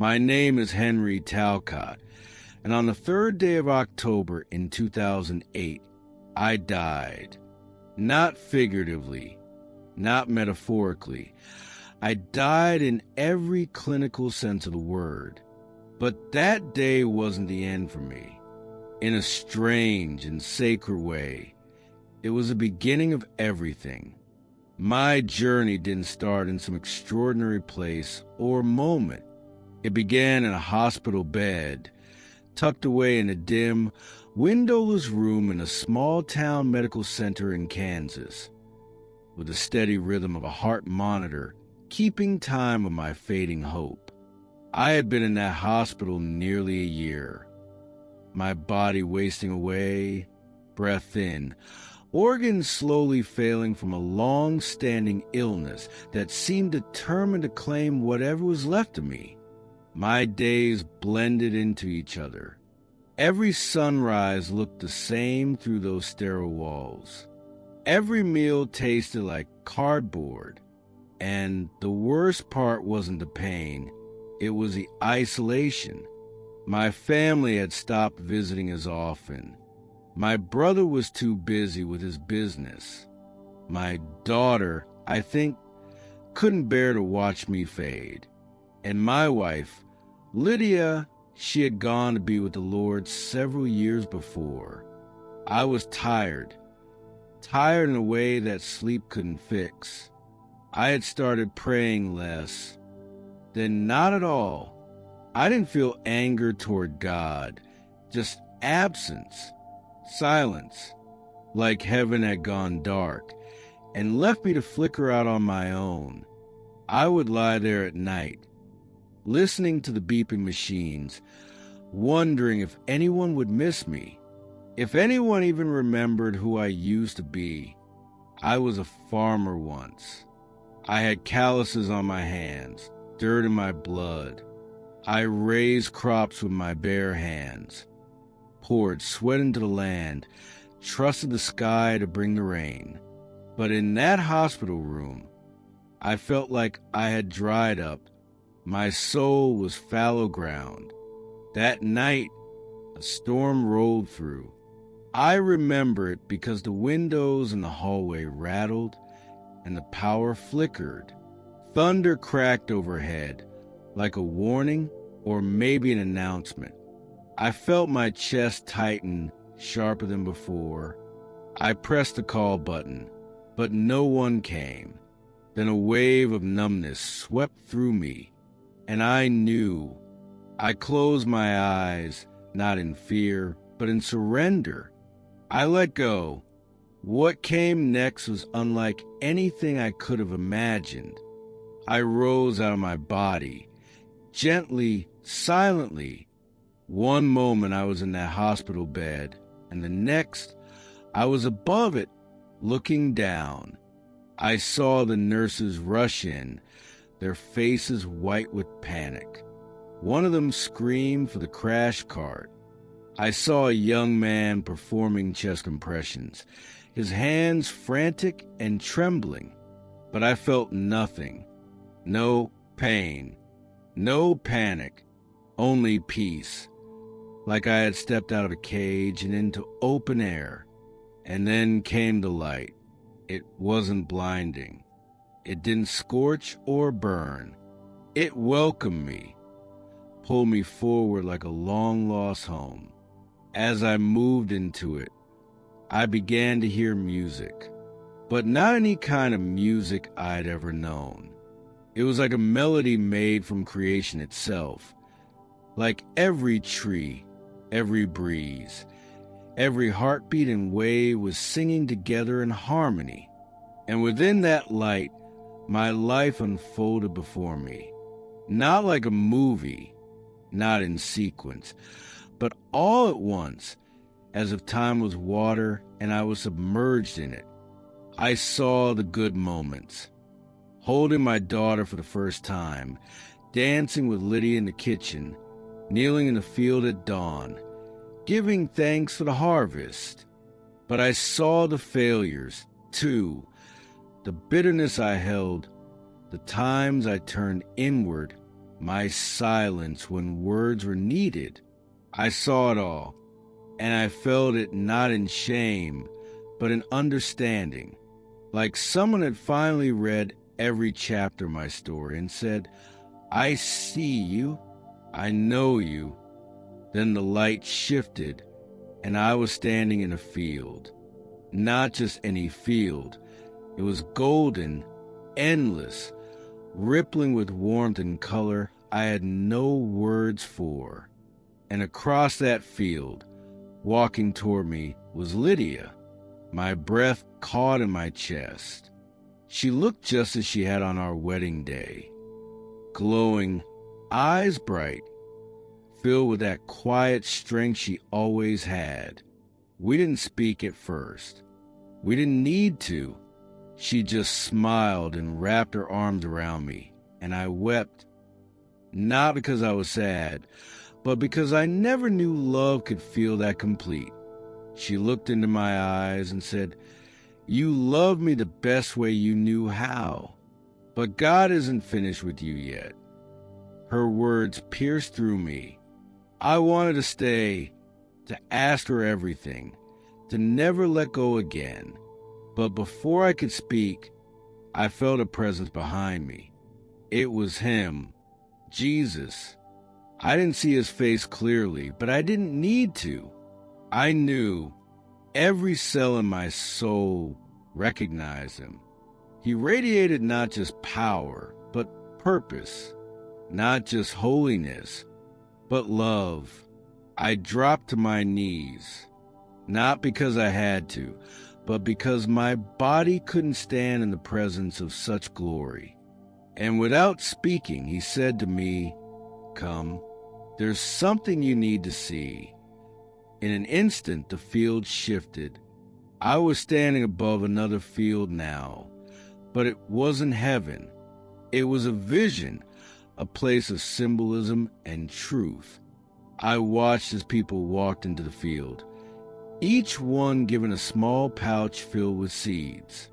My name is Henry Talcott, and on the 3rd day of October in 2008, I died. Not figuratively, not metaphorically. I died in every clinical sense of the word. But that day wasn't the end for me. In a strange and sacred way, it was the beginning of everything. My journey didn't start in some extraordinary place or moment. It began in a hospital bed, tucked away in a dim, windowless room in a small-town medical center in Kansas, with the steady rhythm of a heart monitor keeping time with my fading hope. I had been in that hospital nearly a year, my body wasting away, breath thin, organs slowly failing from a long-standing illness that seemed determined to claim whatever was left of me. My days blended into each other. Every sunrise looked the same through those sterile walls. Every meal tasted like cardboard. And the worst part wasn't the pain, it was the isolation. My family had stopped visiting as often. My brother was too busy with his business. My daughter, I think, couldn't bear to watch me fade. And my wife, Lydia, she had gone to be with the Lord several years before. I was tired in a way that sleep couldn't fix. I had started praying less, then not at all. I didn't feel anger toward God, just absence, silence, like heaven had gone dark and left me to flicker out on my own. I would lie there at night, listening to the beeping machines, wondering if anyone would miss me, if anyone even remembered who I used to be. I was a farmer once. I had calluses on my hands, dirt in my blood. I raised crops with my bare hands, poured sweat into the land, trusted the sky to bring the rain. But in that hospital room, I felt like I had dried up. My soul was fallow ground. That night, a storm rolled through. I remember it because the windows in the hallway rattled and the power flickered. Thunder cracked overhead, like a warning or maybe an announcement. I felt my chest tighten sharper than before. I pressed the call button, but no one came. Then a wave of numbness swept through me, and I knew. I closed my eyes, not in fear, but in surrender. I let go. What came next was unlike anything I could have imagined. I rose out of my body, gently, silently. One moment I was in that hospital bed, and the next I was above it, looking down. I saw the nurses rush in, their faces white with panic. One of them screamed for the crash cart. I saw a young man performing chest compressions, his hands frantic and trembling, but I felt nothing. No pain, no panic, only peace, like I had stepped out of a cage and into open air. And then came the light. It wasn't blinding. It didn't scorch or burn. It welcomed me, pulled me forward like a long-lost home. As I moved into it, I began to hear music, but not any kind of music I'd ever known. It was like a melody made from creation itself, like every tree, every breeze, every heartbeat and wave was singing together in harmony. And within that light, my life unfolded before me, not like a movie, not in sequence, but all at once, as if time was water and I was submerged in it. I saw the good moments, holding my daughter for the first time, dancing with Lydia in the kitchen, kneeling in the field at dawn, giving thanks for the harvest. But I saw the failures, too, the bitterness I held, the times I turned inward, my silence when words were needed. I saw it all, and I felt it not in shame, but in understanding. Like someone had finally read every chapter of my story and said, I see you, I know you. Then the light shifted, and I was standing in a field. Not just any field. It was golden, endless, rippling with warmth and color I had no words for. And across that field, walking toward me, was Lydia, my breath caught in my chest. She looked just as she had on our wedding day, glowing, eyes bright, filled with that quiet strength she always had. We didn't speak at first. We didn't need to. She just smiled and wrapped her arms around me, and I wept, not because I was sad, but because I never knew love could feel that complete. She looked into my eyes and said, You love me the best way you knew how, but God isn't finished with you yet. Her words pierced through me. I wanted to stay, to ask her everything, to never let go again. But before I could speak, I felt a presence behind me. It was him, Jesus. I didn't see his face clearly, but I didn't need to. I knew. Every cell in my soul recognized him. He radiated not just power, but purpose. Not just holiness, but love. I dropped to my knees, not because I had to, but because my body couldn't stand in the presence of such glory. And without speaking, he said to me, Come, there's something you need to see. In an instant, the field shifted. I was standing above another field now, but it wasn't heaven. It was a vision, a place of symbolism and truth. I watched as people walked into the field, each one given a small pouch filled with seeds.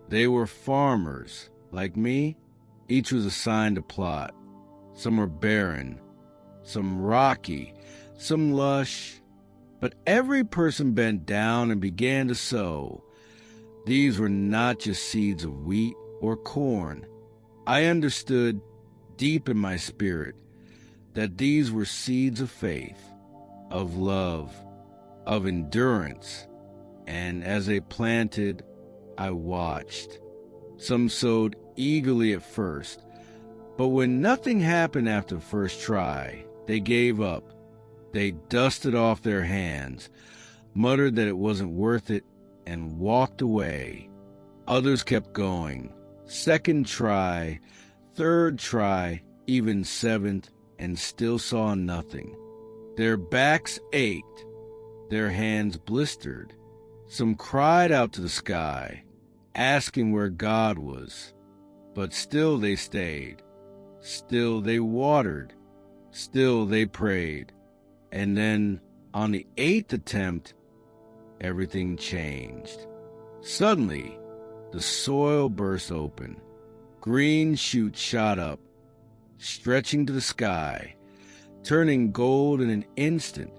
They were farmers, like me. Each was assigned a plot. Some were barren, some rocky, some lush. But every person bent down and began to sow. These were not just seeds of wheat or corn. I understood deep in my spirit that these were seeds of faith, of love, of endurance, and as they planted, I watched. Some sowed eagerly at first, but when nothing happened after the first try, they gave up. They dusted off their hands, muttered that it wasn't worth it, and walked away. Others kept going. Second try, third try, even seventh, and still saw nothing. Their backs ached. Their hands blistered. Some cried out to the sky, asking where God was. But still they stayed. Still they watered. Still they prayed. And then, on the 8th attempt, everything changed. Suddenly, the soil burst open. Green shoots shot up, stretching to the sky, turning gold in an instant.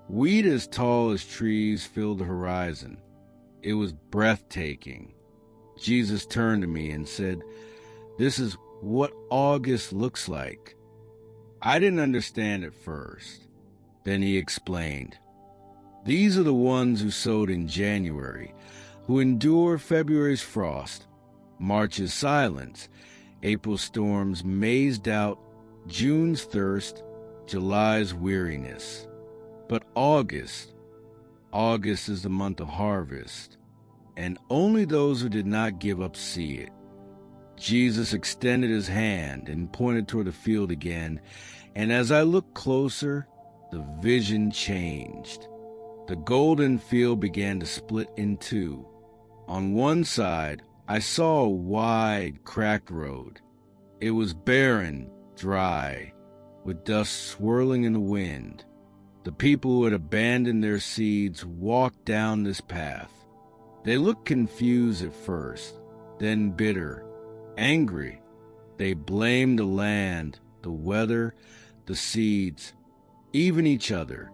Wheat as tall as trees filled the horizon. It was breathtaking. Jesus turned to me and said, This is what August looks like. I didn't understand at first. Then he explained, These are the ones who sowed in January, who endure February's frost, March's silence, April's storms, May's doubt, June's thirst, July's weariness. But August is the month of harvest, and only those who did not give up see it. Jesus extended his hand and pointed toward the field again, and as I looked closer, the vision changed. The golden field began to split in two. On one side, I saw a wide, cracked road. It was barren, dry, with dust swirling in the wind. The people who had abandoned their seeds walked down this path. They looked confused at first, then bitter, angry. They blamed the land, the weather, the seeds, even each other.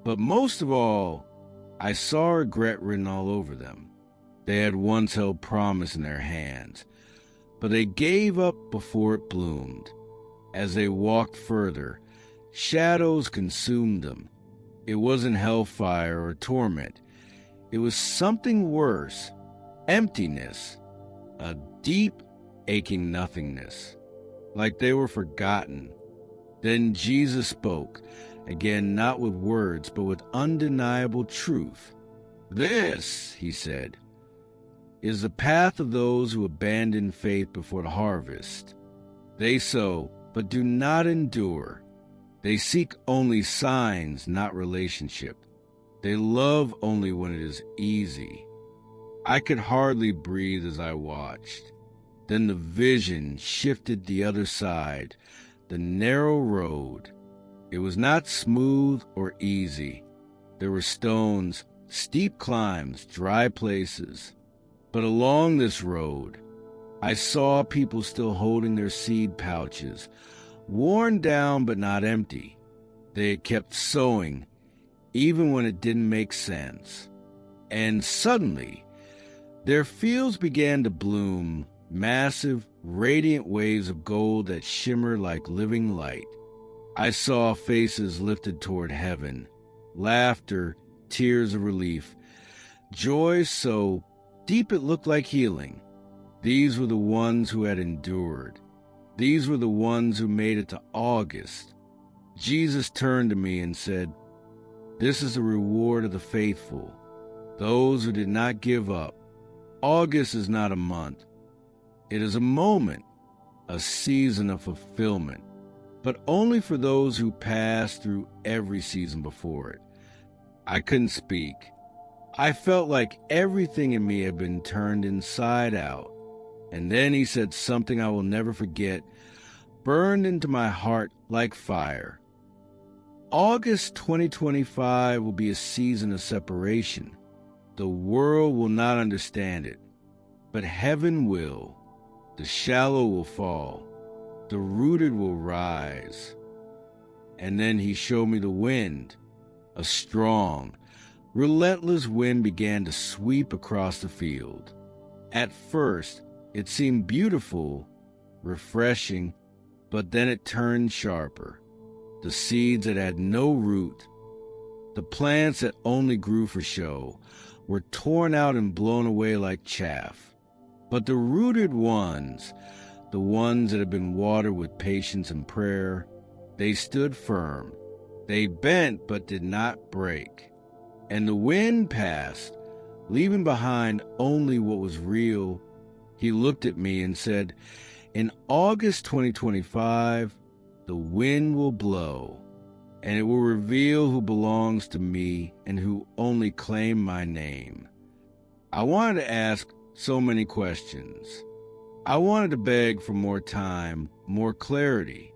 But most of all, I saw regret written all over them. They had once held promise in their hands, but they gave up before it bloomed. As they walked further, shadows consumed them. It wasn't hellfire or torment. It was something worse, emptiness, a deep, aching nothingness, like they were forgotten. Then Jesus spoke, again not with words, but with undeniable truth. "This," he said, "is the path of those who abandon faith before the harvest. They sow, but do not endure. They seek only signs, not relationship. They love only when it is easy." I could hardly breathe as I watched. Then the vision shifted the other side, the narrow road. It was not smooth or easy. There were stones, steep climbs, dry places. But along this road, I saw people still holding their seed pouches, worn down but not empty. They had kept sowing, even when it didn't make sense. And suddenly, their fields began to bloom, massive, radiant waves of gold that shimmered like living light. I saw faces lifted toward heaven, laughter, tears of relief, joy so deep it looked like healing. These were the ones who had endured. These were the ones who made it to August. Jesus turned to me and said, "This is the reward of the faithful, those who did not give up. August is not a month. It is a moment, a season of fulfillment, but only for those who passed through every season before it." I couldn't speak. I felt like everything in me had been turned inside out. And then he said something I will never forget, burned into my heart like fire. August 2025 will be a season of separation. The world will not understand it, but heaven will. The shallow will fall. The rooted will rise. And then he showed me the wind. A strong, relentless wind began to sweep across the field. At first, it seemed beautiful, refreshing, but then it turned sharper. The seeds that had no root, the plants that only grew for show, were torn out and blown away like chaff. But the rooted ones, the ones that had been watered with patience and prayer, they stood firm. They bent but did not break. And the wind passed, leaving behind only what was real. He looked at me and said, "In August 2025, the wind will blow, and it will reveal who belongs to me and who only claim my name." I wanted to ask so many questions. I wanted to beg for more time, more clarity.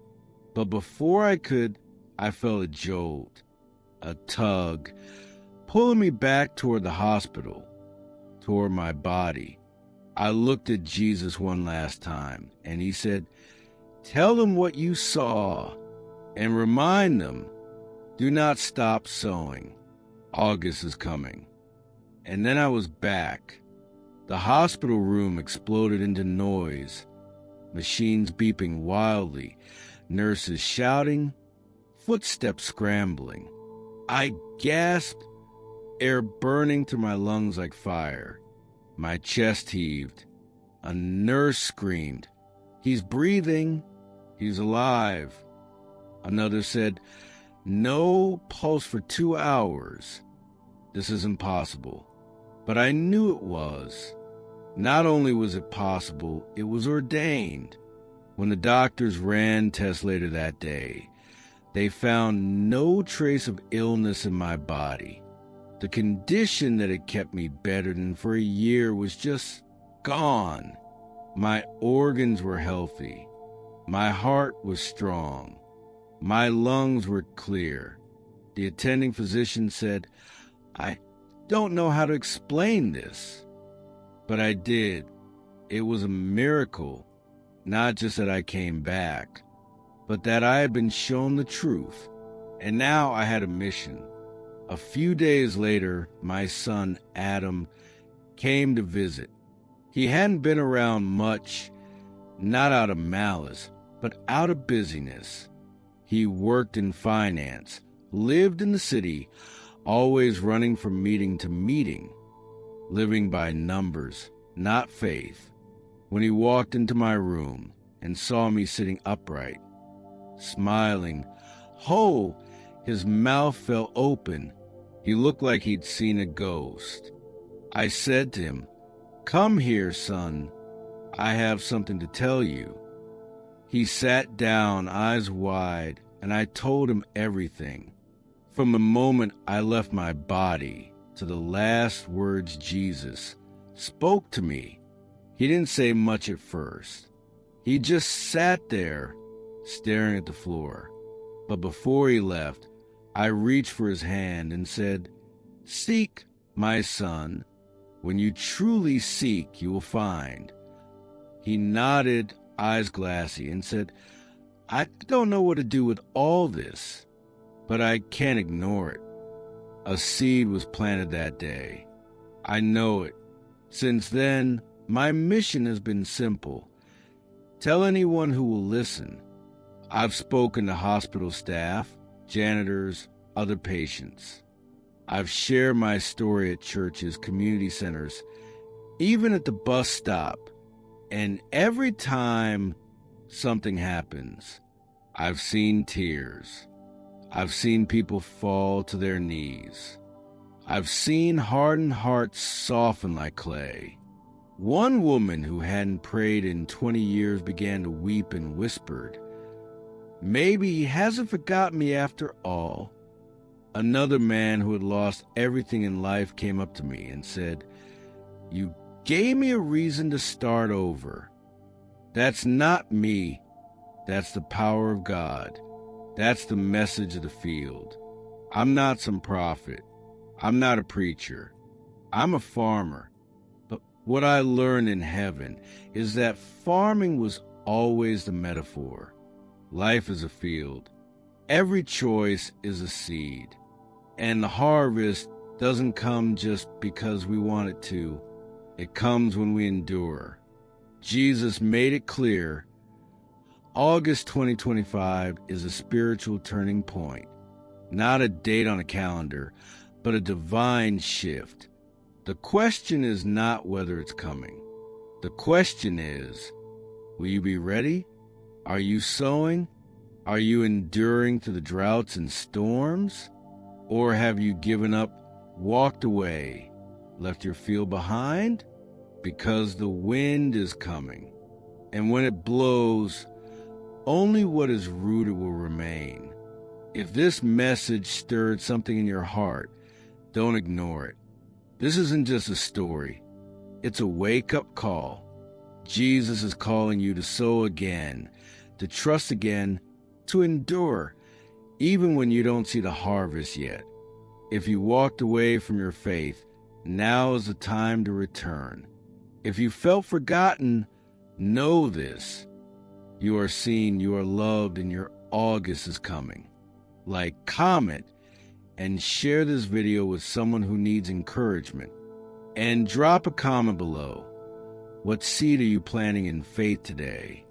But before I could, I felt a jolt, a tug, pulling me back toward the hospital, toward my body. I looked at Jesus one last time, and he said, "Tell them what you saw, and remind them, do not stop sowing. August is coming." And then I was back. The hospital room exploded into noise, machines beeping wildly, nurses shouting, footsteps scrambling. I gasped, air burning through my lungs like fire. My chest heaved. A nurse screamed, "He's breathing. He's alive." Another said, "No pulse for 2 hours. This is impossible." But I knew it was. Not only was it possible, it was ordained. When the doctors ran tests later that day, they found no trace of illness in my body. The condition that had kept me bedridden for a year was just gone. My organs were healthy. My heart was strong. My lungs were clear. The attending physician said, "I don't know how to explain this." But I did. It was a miracle, not just that I came back, but that I had been shown the truth, and now I had a mission. A few days later, my son Adam came to visit. He hadn't been around much, not out of malice, but out of busyness. He worked in finance, lived in the city, always running from meeting to meeting, living by numbers, not faith. When he walked into my room and saw me sitting upright, smiling, his mouth fell open. He looked like he'd seen a ghost. I said to him, "Come here, son. I have something to tell you." He sat down, eyes wide, and I told him everything. From the moment I left my body to the last words Jesus spoke to me. He didn't say much at first. He just sat there, staring at the floor. But before he left, I reached for his hand and said, "Seek, my son. When you truly seek, you will find." He nodded, eyes glassy, and said, "I don't know what to do with all this, but I can't ignore it." A seed was planted that day. I know it. Since then, my mission has been simple. Tell anyone who will listen. I've spoken to hospital staff, janitors, other patients. I've shared my story at churches, community centers, even at the bus stop. And every time something happens, I've seen tears. I've seen people fall to their knees. I've seen hardened hearts soften like clay. One woman who hadn't prayed in 20 years began to weep and whispered, "Maybe he hasn't forgotten me after all." Another man who had lost everything in life came up to me and said, "You gave me a reason to start over." That's not me. That's the power of God. That's the message of the field. I'm not some prophet. I'm not a preacher. I'm a farmer. But what I learned in heaven is that farming was always the metaphor. Life is a field. Every choice is a seed. And the harvest doesn't come just because we want it to. It comes when we endure. Jesus made it clear. August 2025 is a spiritual turning point. Not a date on a calendar, but a divine shift. The question is not whether it's coming. The question is, will you be ready? Are you sowing? Are you enduring through the droughts and storms? Or have you given up, walked away, left your field behind? Because the wind is coming, and when it blows, only what is rooted will remain. If this message stirred something in your heart, don't ignore it. This isn't just a story. It's a wake-up call. Jesus is calling you to sow again, to trust again, to endure, even when you don't see the harvest yet. If you walked away from your faith, now is the time to return. If you felt forgotten, know this. You are seen, you are loved, and your August is coming. Like, comment, and share this video with someone who needs encouragement. And drop a comment below. What seed are you planting in faith today?